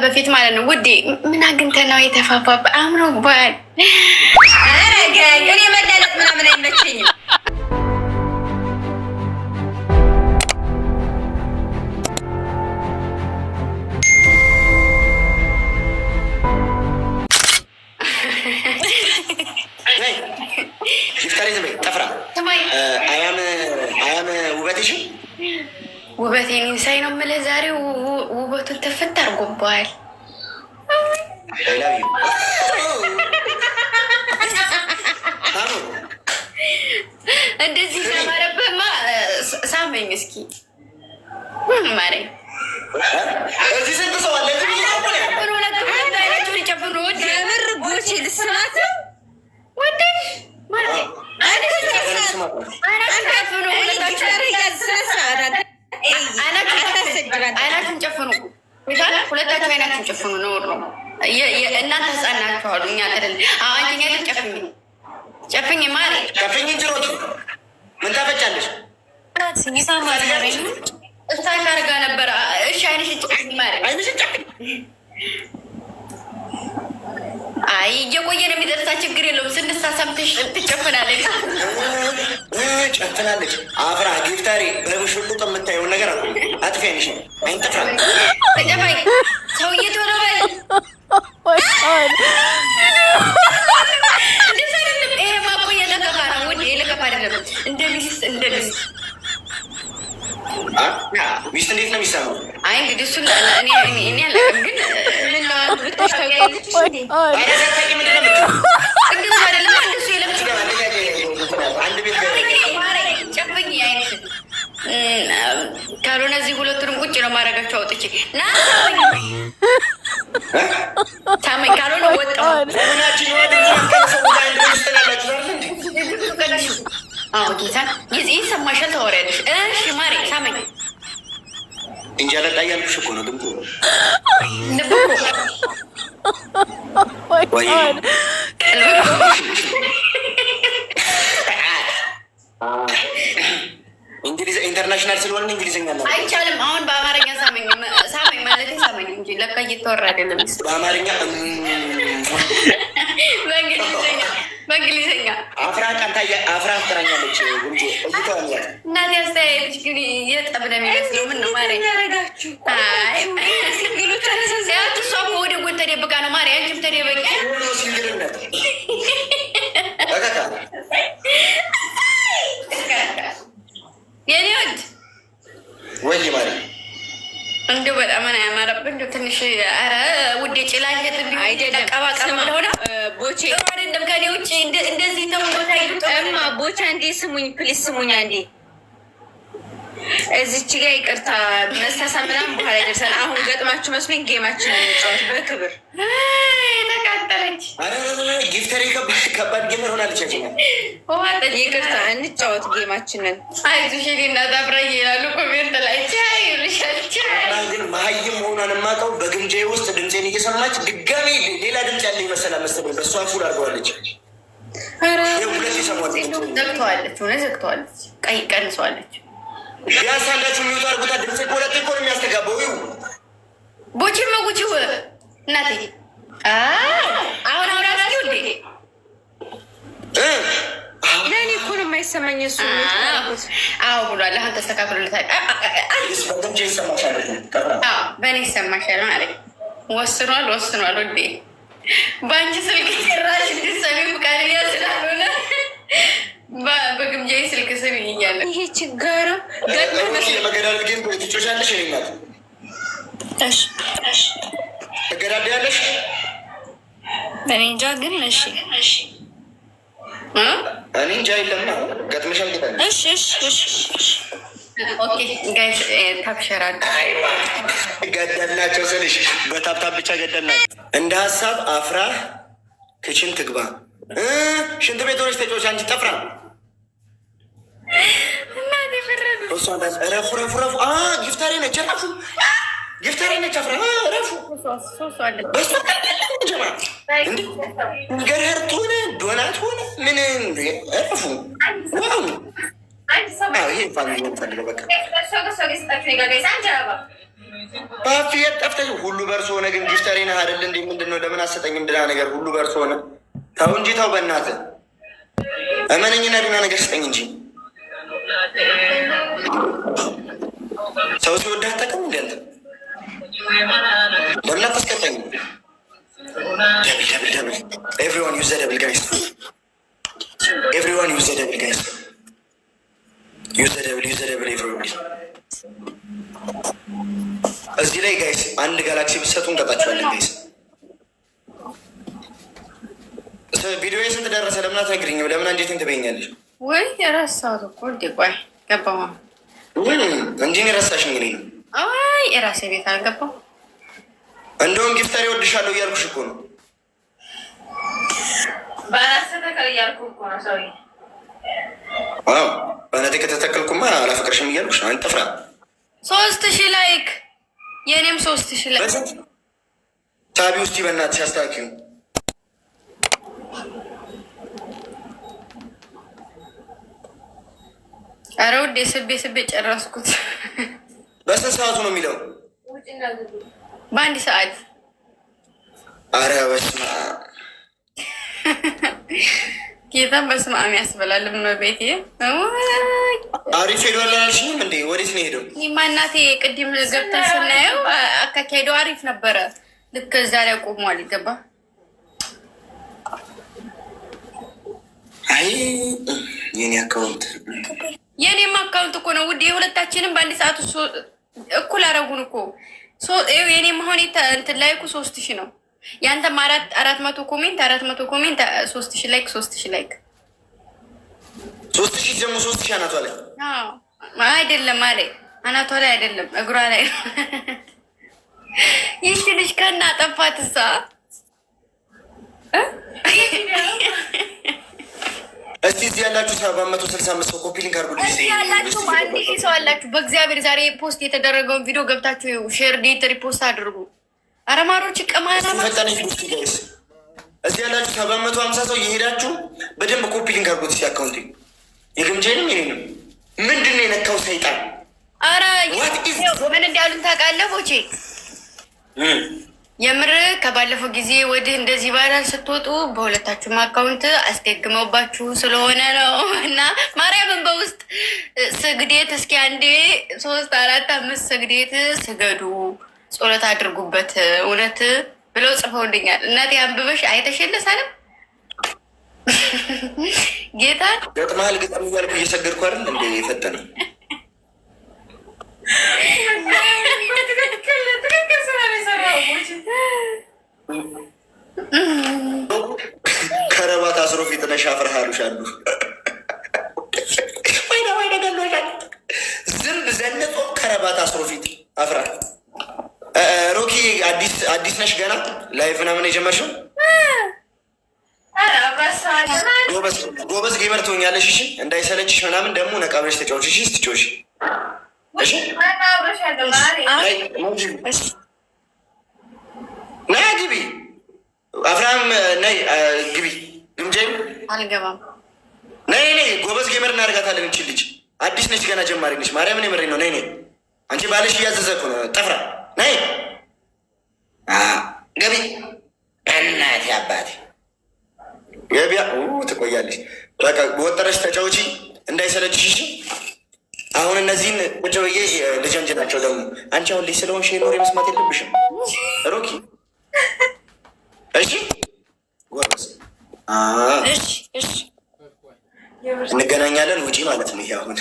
በፊት ማለት ነው ውዴ። ምን አግኝተህ ነው የተፋፋ? አምሮባል። እኔ መላለጥ ምናምን አይመቸኝም። ውበቴን ሳይ ነው የምልህ። ዛሬ ውበቱን ተፈት አድርጎብሃል። እንደዚህ ተማረበማ። ሳመኝ እስኪ ማረኝ። የምር ጎቼ ልስማት ወደሽ ማለት አይናችን ጨፍኑ፣ ሁለታችሁ አይናችን ጨፍኑ። ነውር ነው። እናንተ ህፃን ናችኋሉ። እኛ አይደል? አንቺኛ ጨፍኝ፣ ጨፍኝ ማሪ፣ ጨፍኝ እንጂ ሮጥ ምን ታፈጫለሽ? እሳ ካርጋ ነበረ። እሺ አይንሽን ጨፍኝ ማሪ፣ አይንሽን ጨፍኝ። አይ እየቆየ ነው የሚደርሳ። ችግር የለውም። ስንሳሳምትሽ ትጨፍናለች፣ ጨፍናለች። አፍራ ጊፍታሪ በብሽሉቅ የምታየውን ነገር አለ። አጥፊ አይንሽ አይንጠፍራ ተጨፋይ ሰውዬ ቶሎ በል። ይሄ ማቆየ ለቀፋ ነው ውዴ፣ ለቀፋ አይደለም። እንደ ሚስት ሚስት እንዴት ነው የሚሰማው? አይ እንግዲህ እሱን እኔ አላውቅም፣ ግን ካልሆነ እዚህ ሁለቱንም ቁጭ ነው ማድረጋቸው። አውጥቼ ሳመኝ፣ ካልሆነ ወጣሁ። ጌታ ይሰማሻል፣ ታወሪያለሽ። እሺ ማሬ ሳመኝ። እንጀራ ላይ ያልኩሽ እኮ ነው። ድምፁ እንግሊዝ ኢንተርናሽናል ስለሆነ እንግሊዝኛ ነው አይቻልም። አሁን በአማርኛ ሳመኝ ማለት ሳመኝ እንጂ ለካ እየተወራ አይደለም። በአማርኛ በእንግሊዝኛ አፍራ ትራኛለች። ጉንጆ እይተዋኛል። እናቴ አስተያየትሽ ግን የጠብ ነው የሚመስለው። ምን ነው ማርያም ያረጋችሁ? ሲንግሎች ያቱ እሷ እኮ ወደ ጎን ተደብቃ ነው። ማርያም አንቺም ተደበቂ። ሲንግልነት የኔ ወድ ወይ ማርያም እንደው በጣም ነው ያማረብህ። እንደው ትንሽ ኧረ ውዴ ጭላሸት አይደለም ቀባቀባ ሆነ ቦቼ አይደለም ከኔ ውጭ እንደዚህ ተሞታ እማ ቦቼ አንዴ ስሙኝ ፕሊስ፣ ስሙኝ አንዴ። እዚች ጋር ይቅርታ መሳሳ ምናምን በኋላ ይደርሳል። አሁን ገጥማችሁ መስሎኝ ጌማችን እንጫወት በክብር። ተቃጠለች። ጊፍተሪ ከባድ ጌመር ሆናለች። ይቅርታ እንጫወት ጌማችንን። አይዞሽ እናት አብራዬ ይላሉ ኮሜንት ላይ ግን መሀይም መሆኗን የማውቀው በግምጃዬ ውስጥ ድምፄን እየሰማች ድጋሜ ሌላ ድምፅ ያለ ይመሰላ መሰለኝ። በእሷ ፉል አድርገዋለች። ሁለት የሰሟት ዘግተዋለች፣ ሆነ ዘግተዋለች፣ ቀይ ቀንሰዋለች። ቢያንስ አንዳችሁ የሚወጡ አድርጉታ። ድምፅ ሁለት እኮ ነው የሚያስተጋባው። ቦቺ መጉቺው እናቴ አሁን አውራራሪ ውዴ ለእኔ እኮ ነው የማይሰማኝ። እሱ አዎ ብሏል። አሁን ተስተካክሎለታል። በእኔ ይሰማሻል ማለት ወስኗል ውዴ። በአንቺ ስልክ ጭራሽ እንድትሰሚ ፍቃደኛ ስላልሆነ በግምጃዬ ስልክ ስም እያለ ይሄ ችጋራ መገዳደል ግን ትጮሻለሽ። ናት ትገዳደያለሽ። እኔ እንጃ ግን እሺ እኔ እንጃ የለም ገጥመሻል። ገደልናቸው ስልሽ በታብታብ ብቻ ገደልናቸው። እንደ ሀሳብ አፍራ ክችን ትግባ። ሽንት ቤት ሆነች ተጫዎች። አንቺ ጠፍራ ረፉ ጊፍታሪ ነች። ረፉ ጊፍታሪ ነች። አፍራ ረፉ ገርህርት ሆነ ዶናት ሆነ ምን ረፉ ይሄ ፋሚሊ ፈልገው በቃ ባፊ የጠፍተሽ ሁሉ በርሶ ሆነ። ግን ጊፍተሬ ነህ አይደል እንዴ? ምንድን ነው ለምን አሰጠኝም? ድና ነገር ሁሉ በርሶ ሆነ። ተው እንጂ ተው፣ በእናትህ እመነኝና ድና ነገር ስጠኝ እንጂ። ሰው ሲወድህ አታውቅም እንዴ አንተ? ለምን አታስቀጣኝ? ደብል ኤቭሪዋን ዩዝ ዘ ደብል ጋይስ፣ ኤቭሪዋን ዩዝ ዘ ደብል ጋይስ፣ ዩዝ ዘ ደብል ኤቭሪዋን። እዚህ ላይ ጋይስ አንድ ጋላክሲ ብትሰጡ እንቀጣችኋለን ጋይስ። ቪዲዮ ስንት ደረሰ? ለምን አትነግሪኝም? ለምን አንዴትን ትበይኛለሽ? ወይ የረሳሁት እኮ እንዴ። ቆይ ገባሁ እንጂ የረሳሽ እንግዲህ ነው። አይ የራሴ ቤት አልገባሁ። እንደውም ጊፍተር ይወድሻለሁ እያልኩሽ እኮ ነው። በራስህ ተከል እያልኩ እኮ ነው ሰውዬ። አዎ በእናትህ ከተተከልኩማ አላፈቅርሽም እያልኩሽ ነው። አንተ ፍራ 3000 ላይክ የኔም 3000 ላይክ ታቢ ውስጥ በእናትሽ አስተካክዪው። ኧረ ውዴ ስቤ ጨረስኩት። በስንት ሰዓቱ ነው የሚለው? በአንድ ሰዓት። አረ በስመ አብ ጌታን በስመ አብ ያስበላል። ቤቴ አሪፍ ሄዷል አላልሽኝም እንዴ? ወዴት ነው ሄደው? እኔማ እናቴ ቅድም ገብተን ስናየው አካሄዱ አሪፍ ነበረ። ልክ እዛ ላይ ቆሟል። ይገባ አይ የኔ አካውንት የኔም አካውንት እኮ ነው ውድ። የሁለታችንም በአንድ ሰዓት እኩል አረጉን እኮ። የኔም አሁን እንትን ላይ እኮ 3000 ነው። ያንተም 400 ኮሜንት 3000 ላይክ 3000 ላይክ 3000 ደግሞ 3000 አናቷ ላይ አይደለም አለ አናቷ ላይ አይደለም እግሯ ላይ ይህች ልጅ ከና ጠፋትሳ እስቲ እዚህ ያላችሁ 765 ሰው ኮፒ ሊንክ አድርጉ። እዚህ ያላችሁ 1000 ሰው አላችሁ። በእግዚአብሔር ዛሬ ፖስት የተደረገውን ቪዲዮ ገብታችሁ ሼር ዴት ሪፖስት አድርጉ። አረማሮች ቀማና ፈጣነሽ ጉስቲ ጋይስ እዚህ ያላችሁ 750 ሰው እየሄዳችሁ በደንብ ኮፒ ሊንክ አድርጉት። እስኪ አካውንቴ የግምጄንም ይሄንም ምንድን ነው የነካው ሰይጣን? አረ ምን እንዳሉን ታውቃለህ? ቦቼ የምር ከባለፈው ጊዜ ወዲህ እንደዚህ ባላል ስትወጡ በሁለታችሁም አካውንት አስደግመውባችሁ ስለሆነ ነው። እና ማርያምን በውስጥ ስግዴት እስኪ አንዴ 3 4 5 ስግዴት ስገዱ፣ ጸሎት አድርጉበት እውነት ብለው ጽፈውልኛል። እናቴ አንብበሽ አይተሽልሳለም ጌታ ገጥመሃል ግጥም እያልኩ እየሰገድኩ አይደል እንደ የፈጠነ ከረባት አስሮ ፊትነሽ አፍርሃሉሽ አሉ ዝንብ ዘንጦ ከረባት አስሮ ፊት አፍራ። ሮኪ አዲስ ነሽ ገና ላይፍ ምናምን የጀመርሽው? ጎበዝ ጌመር ትሆኛለሽ። እሺ እንዳይሰለችሽ ምናምን ደግሞ ነቃ ብለሽ ተጫወች። እሺ ስትጮሽ ነይ ግቢ፣ አፍራም ነይ ግቢ። ግምጃ አልገባም። ነይ ጎበዝ ጌመር እናደርጋታለን። እንችል ልጅ አዲስ ነች ገና ጀማሪ ነች። ማርያምን የምሬን ነው። ነይ አንቺ ባለሽ እያዘዘ እኮ ነው። ጠፍራ ነይ ገቢ። እናቴ አባቴ ገቢያ ትቆያለሽ። በቃ ወጠረሽ ተጫውቺ እንዳይሰለችሽ። እሺ አሁን እነዚህን ቁጭ ብዬ ልጀንጅ ናቸው። ደግሞ አንቺ አሁን ልጅ ስለሆንሽ ኖር መስማት የለብሽም ሮኪ። እሺ ጎበዝ እንገናኛለን። ውጪ ማለት ነው። ይሄ አሁን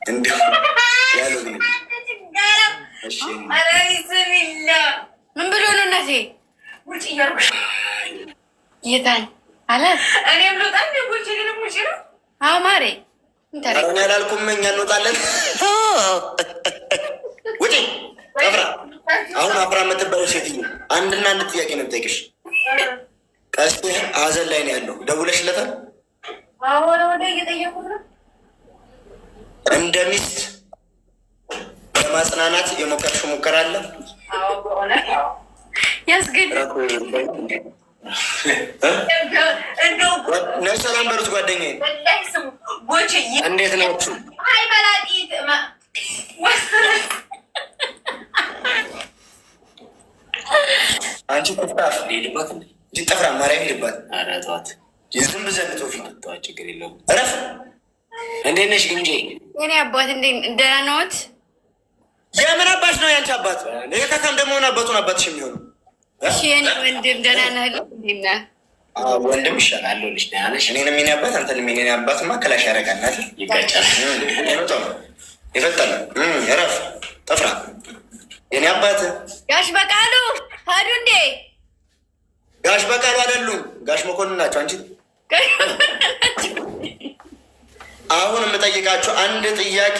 እንዲሁ ያለው ግን ምን ብሎ ነው እናቴ ውጪ እያልኩሽ ጌታን አለ። እኔም ልወጣ ውጪ ግን ውጪ ነው። አዎ ማሬ አሁን ያላልኩም እኛ እንወጣለን። ውጪ አፍራ። አሁን አፍራ የምትባለው ሴትዮ አንድና አንድ ጥያቄ ነው የምጠይቅሽ። ቀስቴ ሀዘን ላይ ነው ያለው። ደውለሽለታል? ወደ እየጠየቁ ነው። እንደ ሚስት ለማጽናናት የሞከርሽው ሙከራ አለ? ያስገድ ሰላም በሩት ጓደኛዬ፣ እንዴት ናችሁ? አንቺ ኩፍታፍ ሄድባት እንጂ ጠፍራ ማርያም ሄድባት። ኧረ ተዋት። ዝም ብዘንጦ ፊት ተዋት፣ ችግር የለውም። እረፍ። እንዴት ነሽ ግምጄ? የኔ አባት ደህና ነዎት? የምን አባሽ ነው ያንቺ አባት? ይሄ ከካም ደግሞ አባቱን አባትሽ የሚሆኑ እሺ። የኔ ወንድም ደህና ነህ? ወንድም ይሻላል ልጅ ደህና ነሽ? እኔንም የኔ አባት አንተንም የኔ አባትማ ክላሽ ያደርጋል። ይጋጫል። ይፈጠነ እረፍ። ጠፍራ የኔ አባት ጋሽ በቃሉ ሄዱ እንዴ? ጋሽ በቃሉ አይደሉም፣ ጋሽ መኮንን ናቸው። አንቺ አሁን የምጠይቃቸው አንድ ጥያቄ፣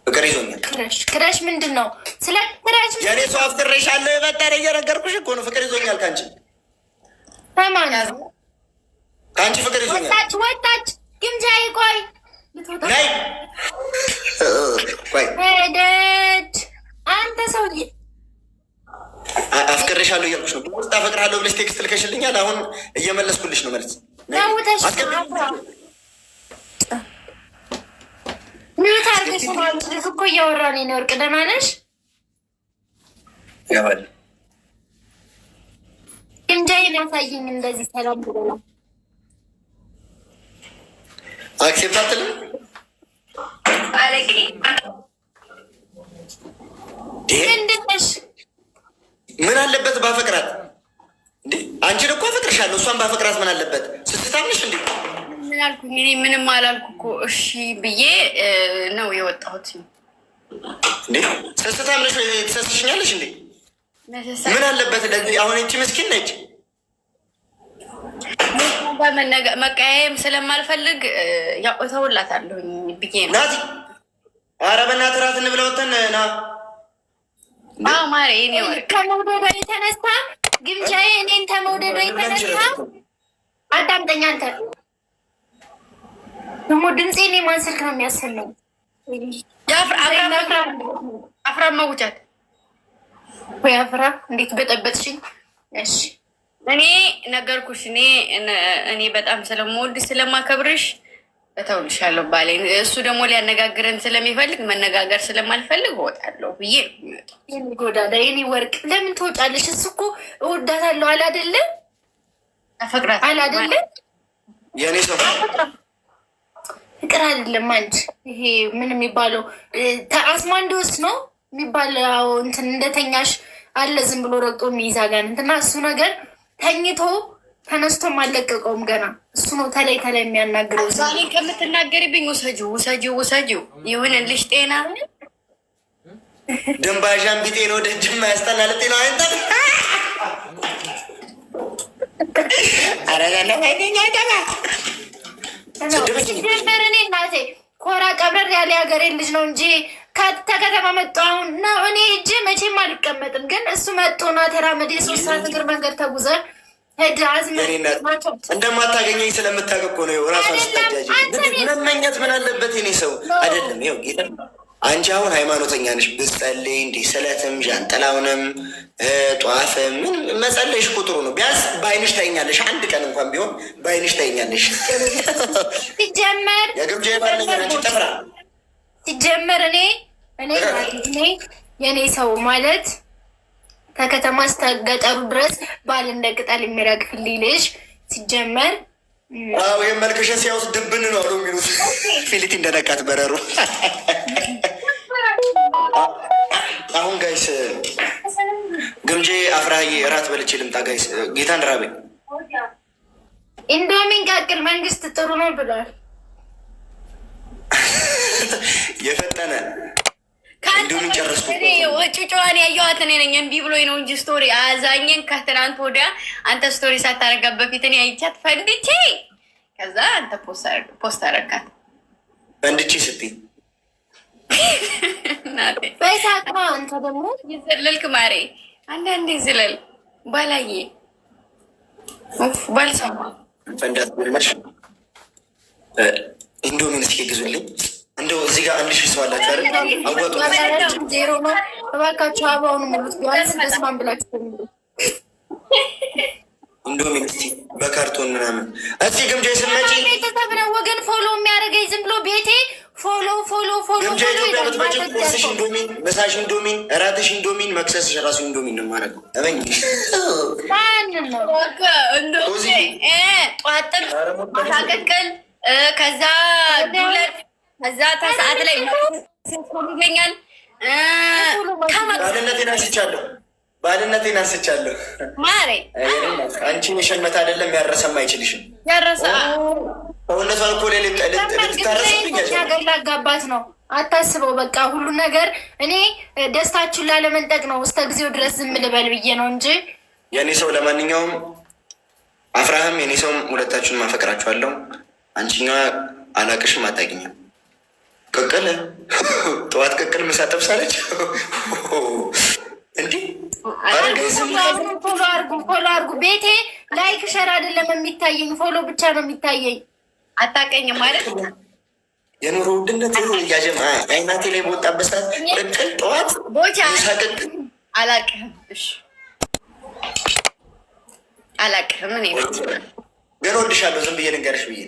ፍቅር ይዞኛል። ክረሽ ምንድን ነው? ስለ ክረሽ የኔ ሰው አፍቅሬሻለሁ የበጠረ እየነገርኩሽ እኮ ነው። ፍቅር ይዞኛል ከአንቺ ከአንቺ ፍቅር ይዞኛል። ወጣች ግምጃዬ። ቆይ ነይ ቆይ ሄደች። አንተ ሰውዬ አፍቅሬሻለሁ እያልኩሽ ነው። ውስጥ አፈቅርሃለሁ ብለሽ ቴክስት ልከሽልኛል። አሁን እየመለስኩልሽ ነው መልስ። ተውተሽ ምን ታርገሽ ነው? እኮ እያወራን ነው። ወርቅ ደህና ነሽ? ያባል ግምጃዬን ያሳየኝ እንደዚህ ሰላም ብሎላ አክሴፕት አትልም አለቂ ምንድን ነሽ? ምን አለበት ባፈቅራት እንዴ? አንቺን እኮ አፈቅርሻለሁ፣ እሷን ባፈቅራት ምን አለበት? ስትታምሽ እንዴ? ምን አልኩኝ? እኔ ምንም አላልኩ እኮ እሺ ብዬ ነው የወጣሁት። እንዴ ስትታምሽ ትሰስሽኛለሽ እንዴ? ምን አለበት? ለዚህ አሁን እቺ ምስኪን ነች። መቀያየም ስለማልፈልግ ያው እተውላታለሁኝ ብዬ ነው። ናቲ ኧረ በእናትህ እራት እንብላ ወተን ና። አዎ ማሬ፣ እኔ ወርቅ ከመውደዷ የተነሳ ግምጃዬ እኔን ከመውደዷ የተነሳ አዳምጠኝ። አንተ ደግሞ ድምፄ እኔ ማን ስልክ ነው የሚያሰማኝ? አፍራ መውጫት ወይ አፍራ፣ እንዴት በጠበጥሽኝ? እሺ እኔ ነገርኩሽ። እኔ በጣም ስለምወድሽ ስለማከብርሽ እተውልሻለሁ ባሌ። እሱ ደግሞ ሊያነጋግረን ስለሚፈልግ መነጋገር ስለማልፈልግ እወጣለሁ ብዬ ነው። የኔ ጎዳዳ፣ የኔ ወርቅ ለምን ትወጫለሽ? እሱ እኮ እወዳታለሁ አላደለም? አፈቅራት አላደለም? የኔ ሰው ፍቅር አይደለም። አንቺ ይሄ ምን የሚባለው አስማንዶስ ነው የሚባለው። እንትን እንደተኛሽ አለ ዝም ብሎ ረግጦ የሚይዛ ጋር እንትና እሱ ነገር ተኝቶ ተነስቶም አልለቀቀውም ገና። እሱ ነው ተለይ ተለይ የሚያናግረው። ዛሬ ከምትናገሪብኝ ውሰጂው ይሁንልሽ። ጤና ድንባዣን ቢጤ ነው ደጅማ ያስጠላልጤ ነው አይንጠ ጀመር። እኔ እናቴ ኮራ ቀብረር ያለ ሀገሬ ልጅ ነው እንጂ ከተከተማ መጡ አሁን ነው። እኔ እጅ መቼም አልቀመጥም፣ ግን እሱ መጦና ተራመድ 3 ሰዓት እግር መንገድ ተጉዘ ሄድ እንደማታገኘኝ ስለምታውቅ እኮ ነው ራሷን ስታጃጅ መመኘት ምን አለበት? የኔ ሰው አይደለም። ይኸው ጌታ አንቺ አሁን ሃይማኖተኛ ነሽ። ብትጸልይ እንዲህ ስለትም ዣንጥላውንም ጧፍም ምን መጸለይሽ ቁጥሩ ነው። ቢያንስ በአይንሽ ታይኛለሽ። አንድ ቀን እንኳን ቢሆን በአይንሽ ታይኛለሽ። ሲጀመር የግብዣ ባለች ጠፍራ ሲጀመር እኔ የኔ ሰው ማለት ከከተማ እስከ ገጠሩ ድረስ ባል እንደ ቅጠል የሚረግፍልኝ ልጅ ሲጀመር። አዎ ይህም መልክሽን ሲያዩት ድብን ነው አሉ የሚሉት። ፊሊቲ እንደነቃት በረሩ። አሁን ጋይስ ግምጄ አፍራዬ እራት በልቼ ልምጣ ጋይስ። ጌታን ራቤ ኢንዶሚን ቀቅል መንግስት ጥሩ ነው ብሏል። የፈጠነ እንዲሁም ጨረስኩ። ጩጫዋን ያየኋት እኔ ነኝ። እምቢ ብሎኝ ነው እንጂ ስቶሪ አዛኘን ከትናንት ወዲያ አንተ ስቶሪ ሳታረጋት በፊት እኔ አይቻት ፈንድቼ፣ ከዛ አንተ ፖስት አረጋት። ፈንድቼ ስትይ በሳቅ ነው። አንተ ደግሞ ይዘለልክ ማሬ። አንዳንዴ ዝለል ባላዬ ባልሰማ ፈንዳት ብለሽ ኢንዶሚን እስኪ ግዙልኝ። እንደው እዚህ ጋር 1000 ሰው አላችሁ አይደል? አወጡ ዜሮ ነው። እባካችሁ አባውን ሙሉት። ቢያንስ ደስማን ብላችሁ ኢንዶሚን እስኪ በካርቶን ምናምን እስኪ ግምጃ ስመጪ ቤተሰብ ነው ወገን ፎሎ የሚያደርገኝ ዝም ብሎ ቤቴ ፎሎ ኢትዮጵያ ብትመጪ ቁርስሽ ኢንዶሚን፣ ምሳሽ ኢንዶሚን፣ እራትሽ ኢንዶሚን፣ መክሰስሽ ራሱ ኢንዶሚን ነው የማደርገው። እመኝ ጠዋት ቅቅል፣ ከዛ ዱለት፣ ከዛ ተሰዓት ላይ ይገኛል። ባልነቴን አንስቻለሁ። ማሬ አንቺን የሸመተ አይደለም ያረሰም አይችልሽም። ያረሰ ሰውነቷን እኮ ሀገር ላጋባት ነው። አታስበው። በቃ ሁሉ ነገር እኔ ደስታችሁን ላለመንጠቅ ነው እስከ ጊዜው ድረስ ዝም ልበል ብዬ ነው እንጂ የኔ ሰው። ለማንኛውም አፍራህም የኔ ሰውም ሁለታችሁን ማፈቅራችኋለሁ። አንቺኛ አላቅሽም፣ አታውቂኝም። ቅቅል ጠዋት ቅቅል ምሳ ጠብሳለች። እንዲህ ፎሎ አርጉ። ቤቴ ላይክ ሸር አይደለም የሚታየኝ፣ ፎሎ ብቻ ነው የሚታየኝ። አታውቀኝም ማለት የኑሮ ውድነት እያጀማ አይናቴ ላይ በወጣበት ሰዓት ቅቅል ጠዋት ቦቻ ቅቅል አላቅህም። እሺ አላቅህም። እኔ ግን ወድሻለሁ። ዝም ብዬ ልንገርሽ ብዬ